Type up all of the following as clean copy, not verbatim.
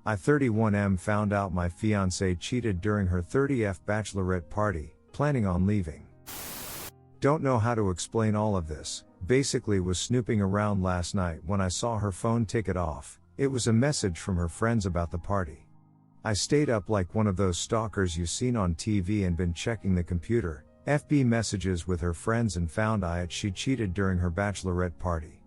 I 31M found out my fiance cheated during her 30th bachelorette party, planning on leaving. Don't know how to explain all of this, basically was snooping around last night when I saw her phone ticket off. It was a message from her friends about the party. I stayed up like one of those stalkers you've seen on TV and been checking the computer, FB messages with her friends and found she cheated during her bachelorette party.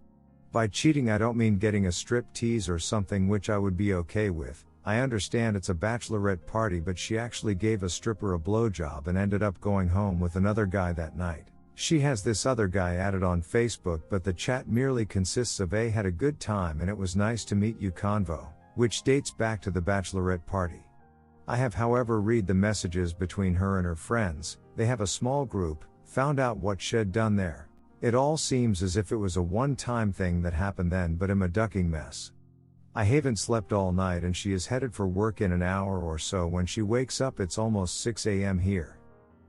By cheating I don't mean getting a strip tease or something, which I would be okay with. I understand it's a bachelorette party, but she actually gave a stripper a blowjob and ended up going home with another guy that night. She has this other guy added on Facebook, but the chat merely consists of "had a good time and it was nice to meet you" convo, which dates back to the bachelorette party. I have however read the messages between her and her friends. They have a small group, found out what she'd done there. It all seems as if it was a one-time thing that happened then, but I'm a ducking mess. I haven't slept all night and she is headed for work in an hour or so. When she wakes up it's almost 6 a.m. here.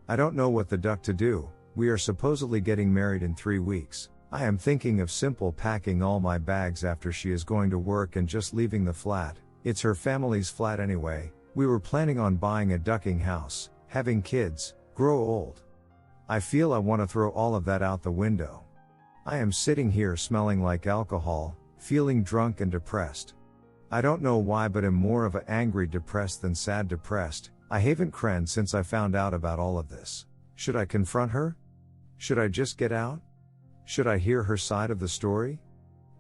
I don't know what the duck to do. We are supposedly getting married in 3 weeks. I am thinking of simple packing all my bags after she is going to work and just leaving the flat. It's her family's flat anyway. We were planning on buying a ducking house, having kids, grow old. I feel I want to throw all of that out the window. I am sitting here smelling like alcohol, feeling drunk and depressed. I don't know why, but I'm more of a angry depressed than sad depressed. I haven't cried since I found out about all of this. Should I confront her? Should I just get out? Should I hear her side of the story?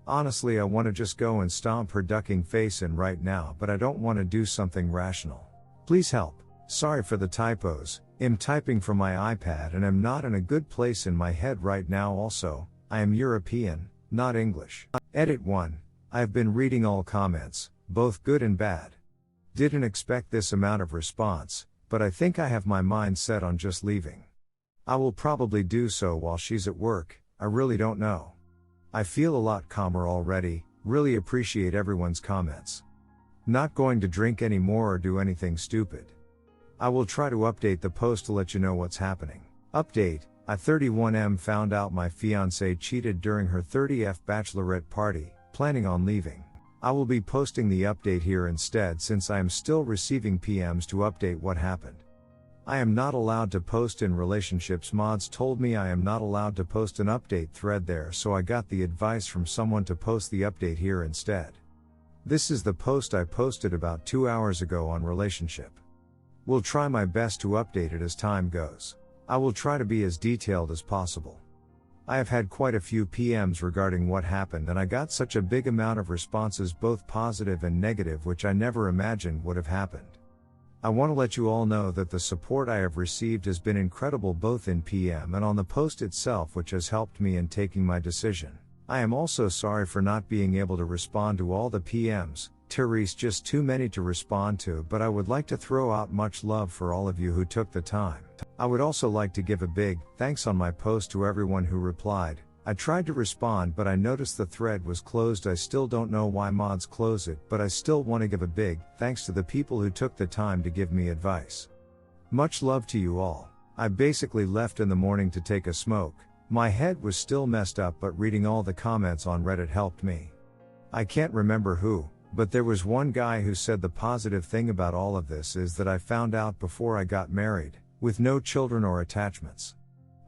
Honestly, I want to just go and stomp her ducking face in right now, but I don't want to do something rational. Please help. Sorry for the typos. I'm typing from my iPad and I'm not in a good place in my head right now. Also, I am European, not English. Edit 1. I have been reading all comments, both good and bad. Didn't expect this amount of response, but I think I have my mind set on just leaving. I will probably do so while she's at work. I really don't know. I feel a lot calmer already. Really appreciate everyone's comments. Not going to drink anymore or do anything stupid. I will try to update the post to let you know what's happening. Update: I 31M found out my fiance cheated during her 30th bachelorette party, planning on leaving. I will be posting the update here instead since I am still receiving PMs to update what happened. I am not allowed to post in relationships. Mods told me I am not allowed to post an update thread there, so I got the advice from someone to post the update here instead. This is the post I posted about 2 hours ago on relationship. Will try my best to update it as time goes. I will try to be as detailed as possible. I have had quite a few PMs regarding what happened and I got such a big amount of responses, both positive and negative, which I never imagined would have happened. I want to let you all know that the support I have received has been incredible, both in PM and on the post itself, which has helped me in taking my decision. I am also sorry for not being able to respond to all the PMs. Therese, just too many to respond to, but I would like to throw out much love for all of you who took the time. I would also like to give a big thanks on my post to everyone who replied. I tried to respond, but I noticed the thread was closed. I still don't know why mods close it, but I still want to give a big thanks to the people who took the time to give me advice. Much love to you all. I basically left in the morning to take a smoke. My head was still messed up, but reading all the comments on Reddit helped me. I can't remember who, but there was one guy who said the positive thing about all of this is that I found out before I got married, with no children or attachments.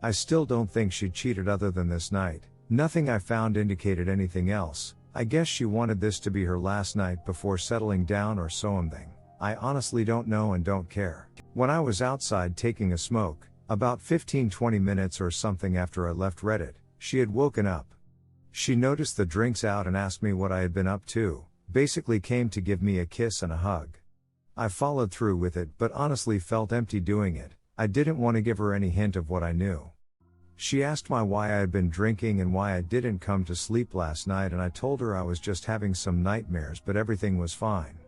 I still don't think she cheated other than this night. Nothing I found indicated anything else. I guess she wanted this to be her last night before settling down or something. I honestly don't know and don't care. When I was outside taking a smoke, about 15-20 minutes or something after I left Reddit, she had woken up. She noticed the drinks out and asked me what I had been up to. Basically came to give me a kiss and a hug. I followed through with it, but honestly felt empty doing it. I didn't want to give her any hint of what I knew. She asked me why I had been drinking and why I didn't come to sleep last night, and I told her I was just having some nightmares, but everything was fine.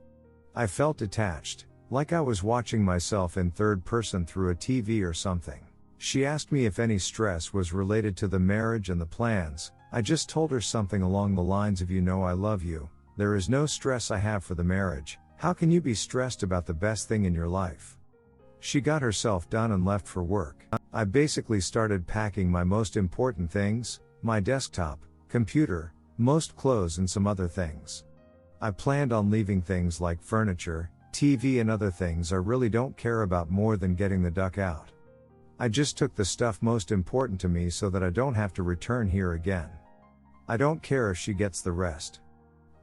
I felt detached, like I was watching myself in third person through a TV or something. She asked me if any stress was related to the marriage and the plans. I just told her something along the lines of, "You know I love you. There is no stress I have for the marriage. How can you be stressed about the best thing in your life?" She got herself done and left for work. I basically started packing my most important things, my desktop, computer, most clothes and some other things. I planned on leaving things like furniture, TV and other things I really don't care about more than getting the duck out. I just took the stuff most important to me so that I don't have to return here again. I don't care if she gets the rest.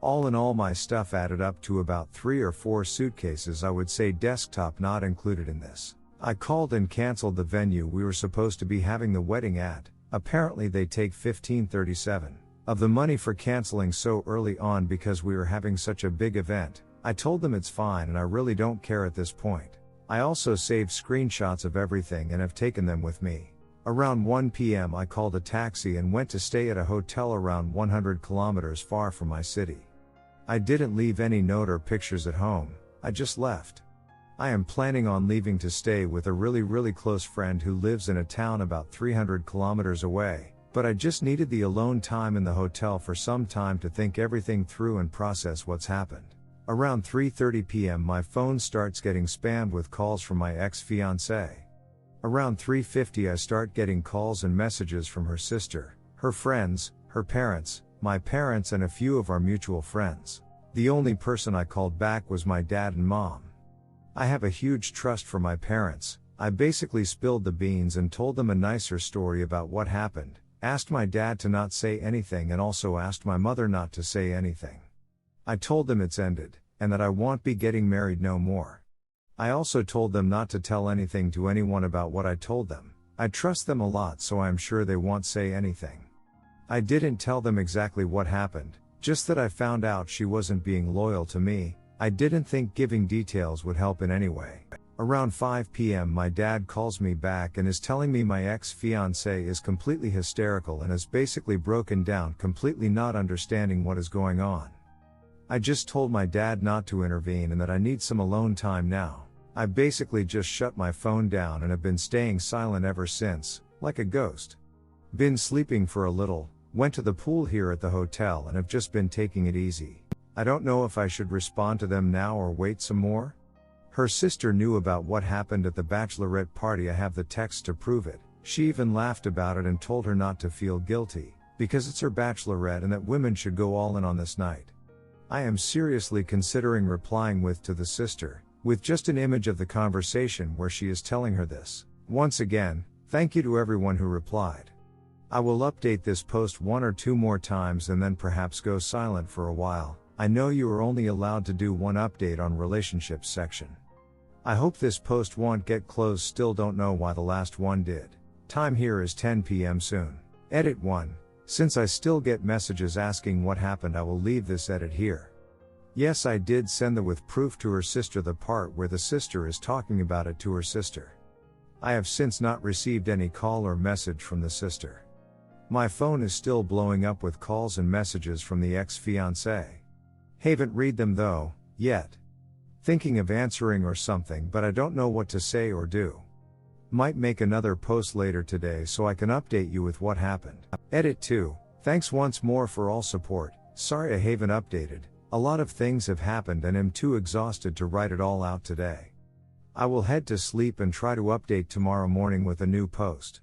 All in all, my stuff added up to about 3 or 4 suitcases, I would say, desktop not included in this. I called and canceled the venue we were supposed to be having the wedding at. Apparently they take 1537 of the money for canceling so early on because we were having such a big event. I told them it's fine and I really don't care at this point. I also saved screenshots of everything and have taken them with me. Around 1 p.m. I called a taxi and went to stay at a hotel around 100 kilometers far from my city. I didn't leave any note or pictures at home, I just left. I am planning on leaving to stay with a really close friend who lives in a town about 300 kilometers away, but I just needed the alone time in the hotel for some time to think everything through and process what's happened. Around 3:30 p.m. my phone starts getting spammed with calls from my ex-fiancé. Around 3:50 I start getting calls and messages from her sister, her friends, her parents, my parents and a few of our mutual friends. The only person I called back was my dad and mom. I have a huge trust for my parents. I basically spilled the beans and told them a nicer story about what happened, asked my dad to not say anything and also asked my mother not to say anything. I told them it's ended, and that I won't be getting married no more. I also told them not to tell anything to anyone about what I told them. I trust them a lot, so I'm sure they won't say anything. I didn't tell them exactly what happened, just that I found out she wasn't being loyal to me. I didn't think giving details would help in any way. Around 5 p.m. my dad calls me back and is telling me my ex-fiancé is completely hysterical and has basically broken down, completely not understanding what is going on. I just told my dad not to intervene and that I need some alone time now. I basically just shut my phone down and have been staying silent ever since, like a ghost. Been sleeping for a little, went to the pool here at the hotel and have just been taking it easy. I don't know if I should respond to them now or wait some more. Her sister knew about what happened at the Bachelorette party. I have the text to prove it. She even laughed about it and told her not to feel guilty, because it's her Bachelorette and that women should go all in on this night. I am seriously considering replying to the sister, with just an image of the conversation where she is telling her this. Once again, thank you to everyone who replied. I will update this post 1 or 2 more times and then perhaps go silent for a while. I know you are only allowed to do 1 update on relationships section. I hope this post won't get closed, still don't know why the last one did. Time here is 10 p.m. soon. Edit 1. Since I still get messages asking what happened, I will leave this edit here. Yes, I did send the with proof to her sister, the part where the sister is talking about it to her sister. I have since not received any call or message from the sister. My phone is still blowing up with calls and messages from the ex-fiancé. Haven't read them though, yet. Thinking of answering or something, but I don't know what to say or do. Might make another post later today so I can update you with what happened. Edit 2. Thanks once more for all support. Sorry I haven't updated. A lot of things have happened and am too exhausted to write it all out today. I will head to sleep and try to update tomorrow morning with a new post.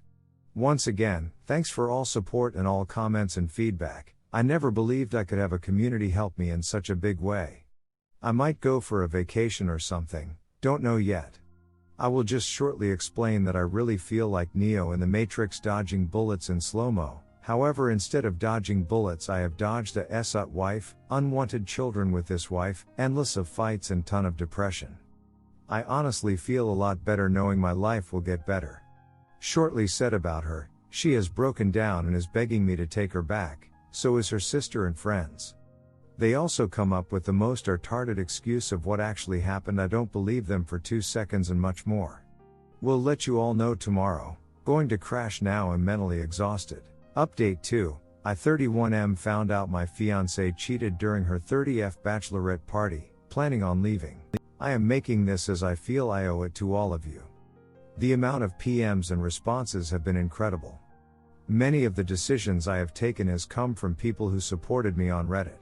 Once again, thanks for all support and all comments and feedback. I never believed I could have a community help me in such a big way. I might go for a vacation or something, don't know yet. I will just shortly explain that I really feel like Neo in the Matrix dodging bullets in slow-mo. However, instead of dodging bullets, I have dodged a SUT wife, unwanted children with this wife, endless of fights and ton of depression. I honestly feel a lot better knowing my life will get better. Shortly said about her, she has broken down and is begging me to take her back, so is her sister and friends. They also come up with the most retarded excuse of what actually happened. I don't believe them for 2 seconds and much more. We'll let you all know tomorrow. Going to crash now, I'm mentally exhausted. Update 2. I 31M found out my fiancé cheated during her 30th Bachelorette party, planning on leaving. I am making this as I feel I owe it to all of you. The amount of PMs and responses have been incredible. Many of the decisions I have taken has come from people who supported me on Reddit.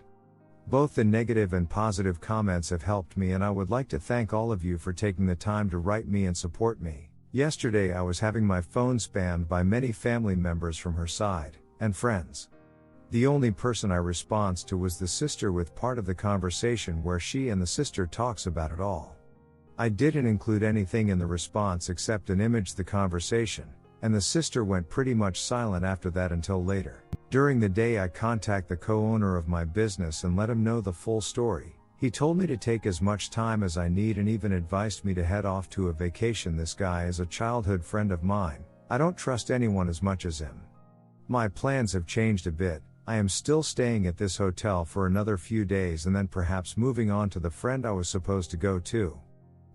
Both the negative and positive comments have helped me, and I would like to thank all of you for taking the time to write me and support me. Yesterday I was having my phone spammed by many family members from her side, and friends. The only person I responded to was the sister, with part of the conversation where she and the sister talks about it all. I didn't include anything in the response except an image the conversation, and the sister went pretty much silent after that until later. During the day I contact the co-owner of my business and let him know the full story. He told me to take as much time as I need and even advised me to head off to a vacation. This guy is a childhood friend of mine. I don't trust anyone as much as him. My plans have changed a bit. I am still staying at this hotel for another few days and then perhaps moving on to the friend I was supposed to go to.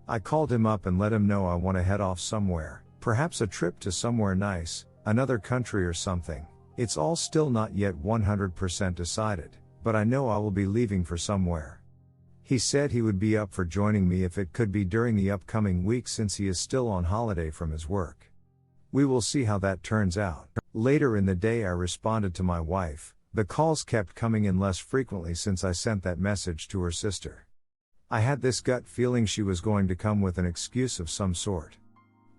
I called him up and let him know I want to head off somewhere, perhaps a trip to somewhere nice, another country or something. It's all still not yet 100% decided, but I know I will be leaving for somewhere. He said he would be up for joining me if it could be during the upcoming week since he is still on holiday from his work. We will see how that turns out. Later in the day I responded to my wife. The calls kept coming in less frequently since I sent that message to her sister. I had this gut feeling she was going to come with an excuse of some sort.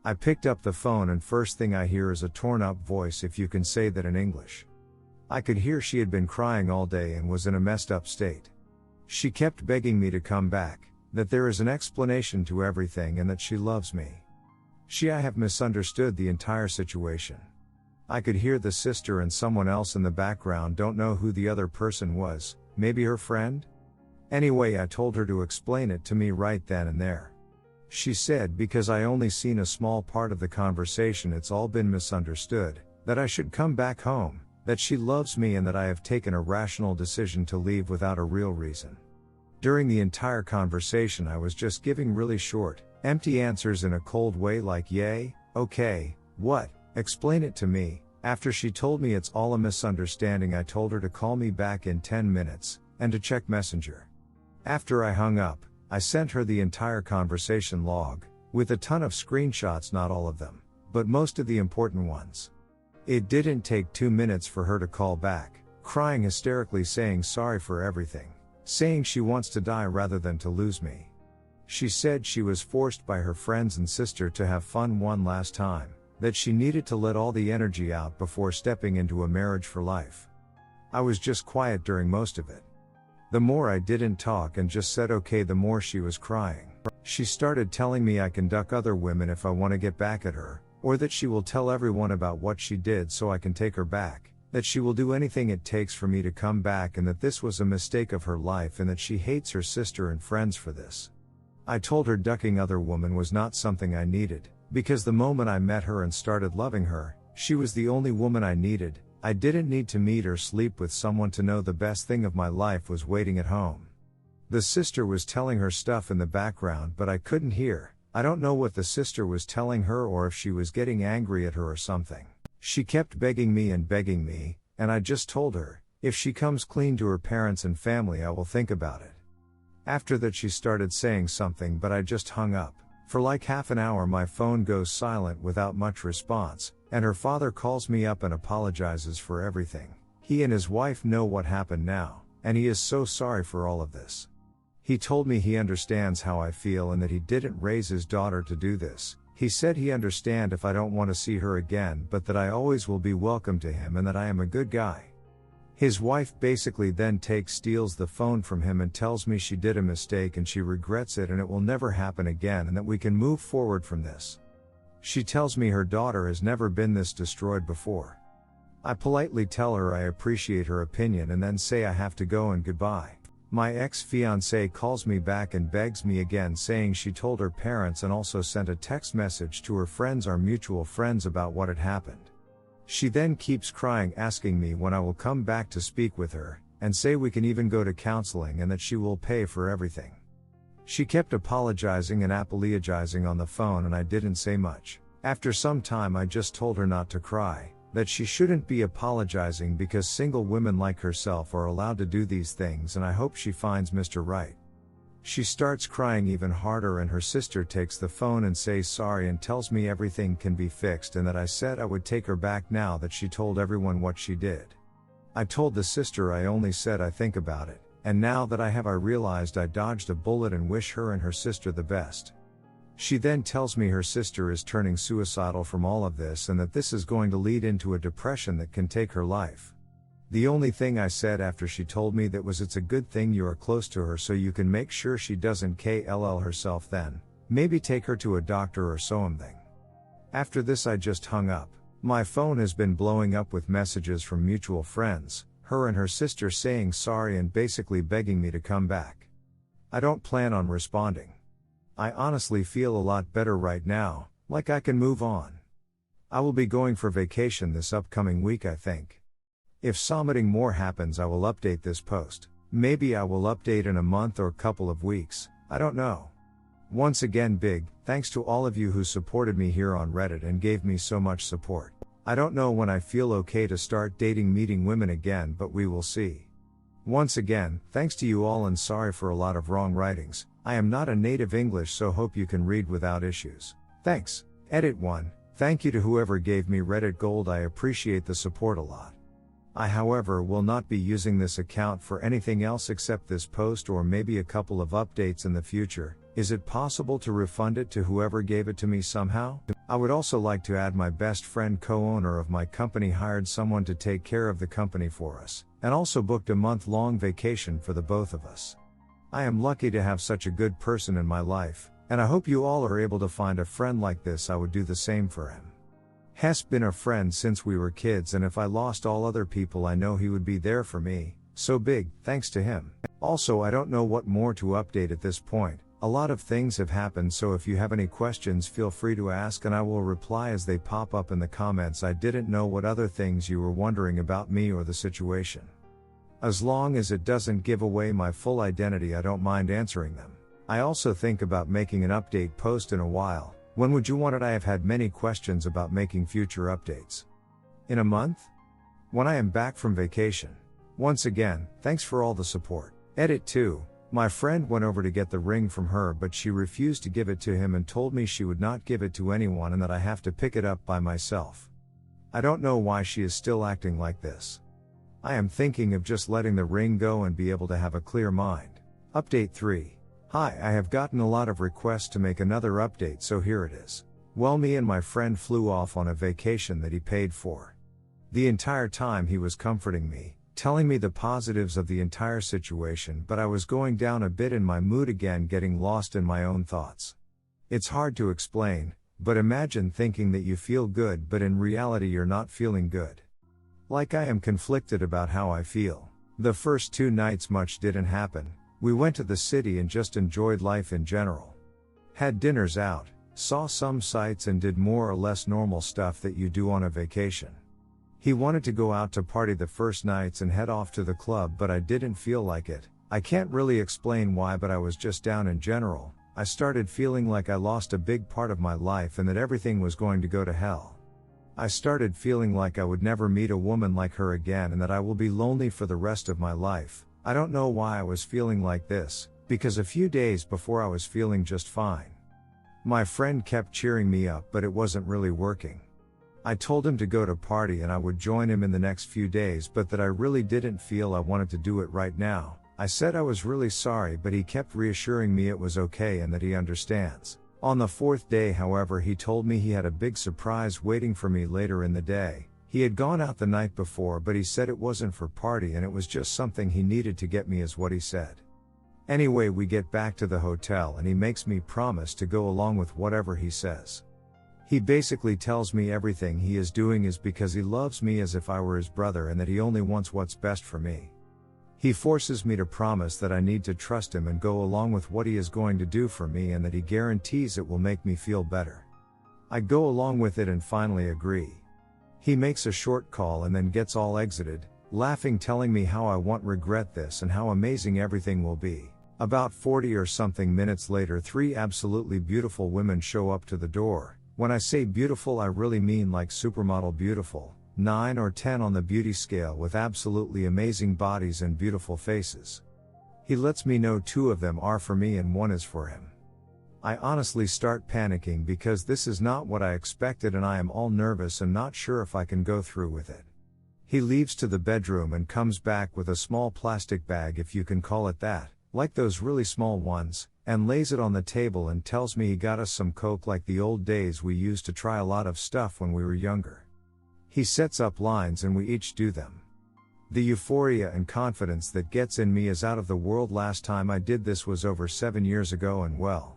I picked up the phone and first thing I hear is a torn up voice, if you can say that in English. I could hear she had been crying all day and was in a messed up state. She kept begging me to come back, that there is an explanation to everything and that she loves me. I have misunderstood the entire situation. I could hear the sister and someone else in the background, don't know who the other person was, maybe her friend? Anyway, I told her to explain it to me right then and there. She said because I only seen a small part of the conversation, it's all been misunderstood, that I should come back home, that she loves me and that I have taken a rational decision to leave without a real reason. During the entire conversation I was just giving really short, empty answers in a cold way like yay, okay, what, explain it to me. After she told me it's all a misunderstanding, I told her to call me back in 10 minutes, and to check Messenger. After I hung up, I sent her the entire conversation log, with a ton of screenshots, not all of them, but most of the important ones. It didn't take 2 minutes for her to call back, crying hysterically, saying sorry for everything, saying she wants to die rather than to lose me. She said she was forced by her friends and sister to have fun one last time, that she needed to let all the energy out before stepping into a marriage for life. I was just quiet during most of it. The more I didn't talk and just said okay, the more she was crying. She started telling me I can duck other women if I want to get back at her, or that she will tell everyone about what she did so I can take her back, that she will do anything it takes for me to come back, and that this was a mistake of her life and that she hates her sister and friends for this. I told her ducking other women was not something I needed, because the moment I met her and started loving her, she was the only woman I needed. I didn't need to meet or sleep with someone to know the best thing of my life was waiting at home. The sister was telling her stuff in the background, but I couldn't hear. I don't know what the sister was telling her or if she was getting angry at her or something. She kept begging me, and I just told her, if she comes clean to her parents and family, I will think about it. After that she started saying something, but I just hung up. For like half an hour my phone goes silent without much response, and her father calls me up and apologizes for everything. He and his wife know what happened now, and he is so sorry for all of this. He told me he understands how I feel and that he didn't raise his daughter to do this. He said he understands if I don't want to see her again, but that I always will be welcome to him and that I am a good guy. His wife basically then steals the phone from him and tells me she did a mistake and she regrets it and it will never happen again and that we can move forward from this. She tells me her daughter has never been this destroyed before. I politely tell her I appreciate her opinion and then say I have to go and goodbye. My ex-fiancé calls me back and begs me again, saying she told her parents and also sent a text message to her friends, our mutual friends, about what had happened. She then keeps crying, asking me when I will come back to speak with her, and say we can even go to counseling and that she will pay for everything. She kept apologizing and apologizing on the phone and I didn't say much. After some time I just told her not to cry, that she shouldn't be apologizing because single women like herself are allowed to do these things, and I hope she finds Mr. Right. She starts crying even harder and her sister takes the phone and says sorry and tells me everything can be fixed and that I said I would take her back now that she told everyone what she did. I told the sister I only said I think about it, and now that I realized I dodged a bullet and wish her and her sister the best. She then tells me her sister is turning suicidal from all of this and that this is going to lead into a depression that can take her life. The only thing I said after she told me that was it's a good thing you are close to her so you can make sure she doesn't KLL herself then, maybe take her to a doctor or something. After this I just hung up. My phone has been blowing up with messages from mutual friends, her and her sister saying sorry and basically begging me to come back. I don't plan on responding. I honestly feel a lot better right now, like I can move on. I will be going for vacation this upcoming week I think. If something more happens I will update this post. Maybe I will update in a month or couple of weeks, I don't know. Once again big thanks to all of you who supported me here on Reddit and gave me so much support. I don't know when I feel okay to start meeting women again, but we will see. Once again, thanks to you all and sorry for a lot of wrong writings. I am not a native English so hope you can read without issues. Thanks. Edit 1. Thank you to whoever gave me Reddit Gold, I appreciate the support a lot. I however will not be using this account for anything else except this post or maybe a couple of updates in the future. Is it possible to refund it to whoever gave it to me somehow? I would also like to add my best friend co-owner of my company hired someone to take care of the company for us, and also booked a month-long vacation for the both of us. I am lucky to have such a good person in my life, and I hope you all are able to find a friend like this. I would do the same for him. Has been a friend since we were kids, and if I lost all other people I know he would be there for me, so big thanks to him. Also I don't know what more to update at this point. A lot of things have happened, so if you have any questions feel free to ask and I will reply as they pop up in the comments. I didn't know what other things you were wondering about me or the situation. As long as it doesn't give away my full identity I don't mind answering them. I also think about making an update post in a while. When would you want it? I have had many questions about making future updates. In a month? When I am back from vacation. Once again, thanks for all the support. Edit 2. My friend went over to get the ring from her but she refused to give it to him and told me she would not give it to anyone and that I have to pick it up by myself. I don't know why she is still acting like this. I am thinking of just letting the ring go and be able to have a clear mind. Update 3. Hi, I have gotten a lot of requests to make another update, so here it is. Well, me and my friend flew off on a vacation that he paid for. The entire time he was comforting me, telling me the positives of the entire situation, but I was going down a bit in my mood again, getting lost in my own thoughts. It's hard to explain, but imagine thinking that you feel good but in reality you're not feeling good. Like I am conflicted about how I feel. The first 2 nights much didn't happen. We went to the city and just enjoyed life in general. Had dinners out, saw some sights and did more or less normal stuff that you do on a vacation. He wanted to go out to party the first nights and head off to the club, but I didn't feel like it. I can't really explain why, but I was just down in general. I started feeling like I lost a big part of my life and that everything was going to go to hell. I started feeling like I would never meet a woman like her again and that I will be lonely for the rest of my life. I don't know why I was feeling like this, because a few days before I was feeling just fine. My friend kept cheering me up, but it wasn't really working. I told him to go to party and I would join him in the next few days, but that I really didn't feel I wanted to do it right now. I said I was really sorry, but he kept reassuring me it was okay and that he understands. On the 4th day, however, he told me he had a big surprise waiting for me later in the day. He had gone out the night before, but he said it wasn't for party and it was just something he needed to get me, is what he said. Anyway, we get back to the hotel and he makes me promise to go along with whatever he says. He basically tells me everything he is doing is because he loves me as if I were his brother and that he only wants what's best for me. He forces me to promise that I need to trust him and go along with what he is going to do for me and that he guarantees it will make me feel better. I go along with it and finally agree. He makes a short call and then gets all exited, laughing, telling me how I won't regret this and how amazing everything will be. About 40 or something minutes later, 3 absolutely beautiful women show up to the door. When I say beautiful, I really mean like supermodel beautiful, 9 or 10 on the beauty scale, with absolutely amazing bodies and beautiful faces. He lets me know 2 of them are for me and 1 is for him. I honestly start panicking because this is not what I expected and I am all nervous and not sure if I can go through with it. He leaves to the bedroom and comes back with a small plastic bag, if you can call it that, like those really small ones, and lays it on the table and tells me he got us some coke like the old days we used to try a lot of stuff when we were younger. He sets up lines and we each do them. The euphoria and confidence that gets in me is out of the world. Last time I did this was over 7 years ago, and well,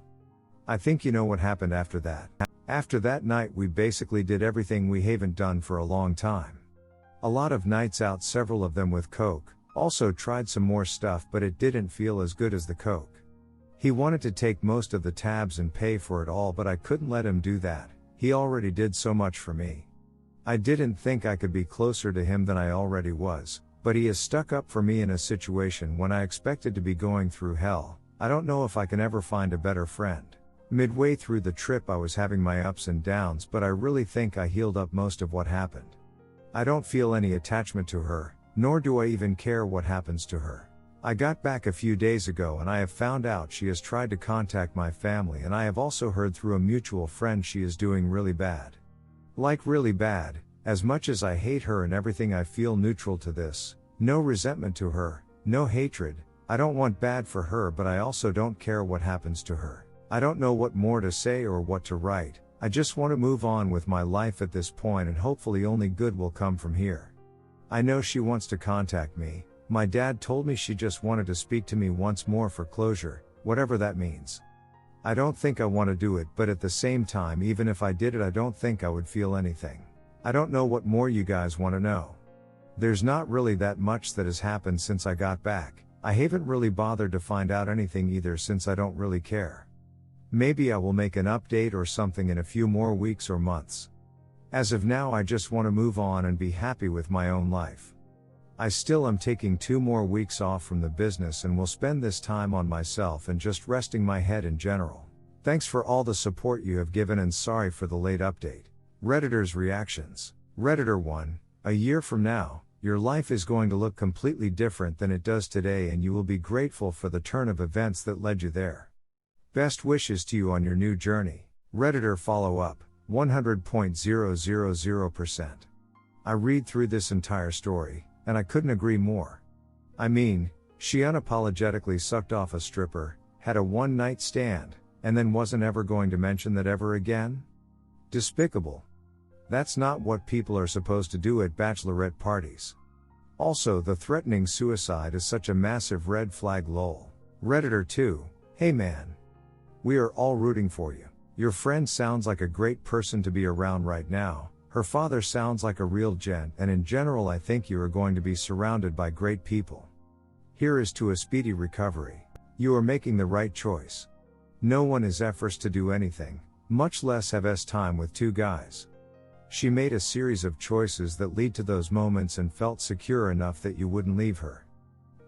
I think you know what happened after that. After that night we basically did everything we haven't done for a long time. A lot of nights out, several of them with coke, also tried some more stuff, but it didn't feel as good as the coke. He wanted to take most of the tabs and pay for it all, but I couldn't let him do that. He already did so much for me. I didn't think I could be closer to him than I already was, but he has stuck up for me in a situation when I expected to be going through hell. I don't know if I can ever find a better friend. Midway through the trip I was having my ups and downs, but I really think I healed up most of what happened. I don't feel any attachment to her, nor do I even care what happens to her. I got back a few days ago and I have found out she has tried to contact my family, and I have also heard through a mutual friend she is doing really bad. Like really bad. As much as I hate her and everything, I feel neutral to this. No resentment to her, no hatred. I don't want bad for her, but I also don't care what happens to her. I don't know what more to say or what to write. I just want to move on with my life at this point, and hopefully only good will come from here. I know she wants to contact me. My dad told me she just wanted to speak to me once more for closure, whatever that means. I don't think I want to do it, but at the same time, even if I did it, I don't think I would feel anything. I don't know what more you guys want to know. There's not really that much that has happened since I got back. I haven't really bothered to find out anything either, since I don't really care. Maybe I will make an update or something in a few more weeks or months. As of now, I just want to move on and be happy with my own life. I still am taking 2 more weeks off from the business and will spend this time on myself and just resting my head in general. Thanks for all the support you have given, and sorry for the late update. Redditors' reactions. Redditor 1, a year from now, your life is going to look completely different than it does today, and you will be grateful for the turn of events that led you there. Best wishes to you on your new journey. Redditor follow-up, 100.000%. I read through this entire story, and I couldn't agree more. I mean, she unapologetically sucked off a stripper, had a one-night stand, and then wasn't ever going to mention that ever again? Despicable. That's not what people are supposed to do at bachelorette parties. Also, the threatening suicide is such a massive red flag, lol. Redditor 2, hey man. We are all rooting for you. Your friend sounds like a great person to be around right now. Her father sounds like a real gent, and in general I think you are going to be surrounded by great people. Here is to a speedy recovery. You are making the right choice. No one is efforts to do anything, much less have time with 2 guys. She made a series of choices that lead to those moments and felt secure enough that you wouldn't leave her.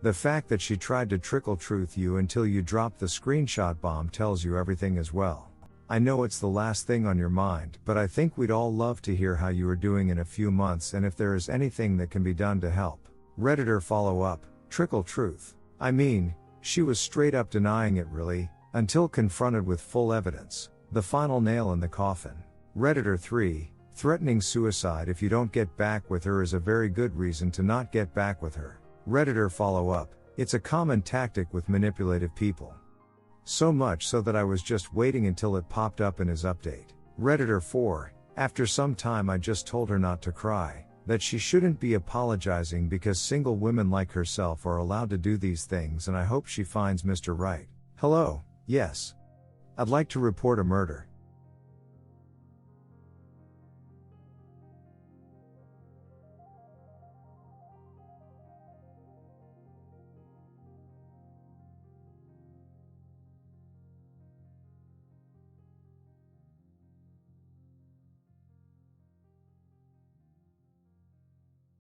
The fact that she tried to trickle truth you until you dropped the screenshot bomb tells you everything as well. I know it's the last thing on your mind, but I think we'd all love to hear how you are doing in a few months and if there is anything that can be done to help. Redditor follow up, trickle truth. I mean, she was straight up denying it really, until confronted with full evidence. The final nail in the coffin. Redditor 3, threatening suicide if you don't get back with her is a very good reason to not get back with her. Redditor follow up, it's a common tactic with manipulative people. So much so that I was just waiting until it popped up in his update. Redditor 4, after some time I just told her not to cry, that she shouldn't be apologizing because single women like herself are allowed to do these things, and I hope she finds Mr. Right. Hello, yes. I'd like to report a murder.